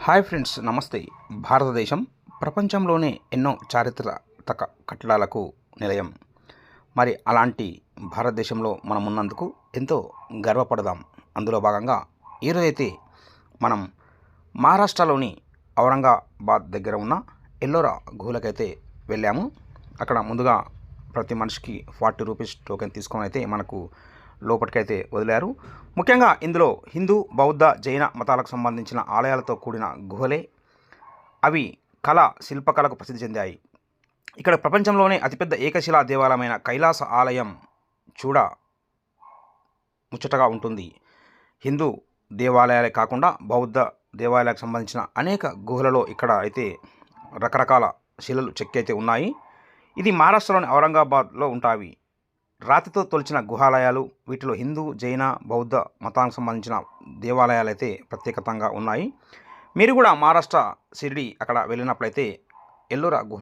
Hi friends, నమస్తే. భారతదేశం ప్రపంచంలోనే ఎన్నో చారిత్రక కట్టడాలకు నిలయం. మరి అలాంటి భారతదేశంలో మనం ఉన్నందుకు ఎంతో గర్వపడదాం. అందులో భాగంగా ఈరోజైతే మనం మహారాష్ట్రలోని ఔరంగాబాద్ దగ్గర ఉన్న ఎల్లోరా గుహలకైతే వెళ్ళాము. అక్కడ ముందుగా ప్రతి మనిషికి 40 రూపీస్ టోకెన్ తీసుకొని అయితే మనకు లోపలికైతే వదిలారు. ముఖ్యంగా ఇందులో హిందూ, బౌద్ధ, జైన మతాలకు సంబంధించిన ఆలయాలతో కూడిన గుహలే. అవి శిల్పకళకు ప్రసిద్ధి చెందాయి. ఇక్కడ ప్రపంచంలోనే అతిపెద్ద ఏకశిలా దేవాలయమైన కైలాస ఆలయం చూడ ముచ్చటగా ఉంటుంది. హిందూ దేవాలయాలే కాకుండా బౌద్ధ దేవాలయాలకు సంబంధించిన అనేక గుహలలో ఇక్కడ అయితే రకరకాల శిలలు చెక్కి అయితే ఉన్నాయి. ఇది మహారాష్ట్రలోని ఔరంగాబాద్లో ఉంటాయి. రాతితో తొలిచిన గుహాలయాలు. వీటిలో హిందూ, జైన, బౌద్ధ మతానికి సంబంధించిన దేవాలయాలు అయితే ప్రత్యేకతంగా ఉన్నాయి. మీరు కూడా మహారాష్ట్ర షిరిడి అక్కడ వెళ్ళినట్లయితే ఎల్లోరా గుహ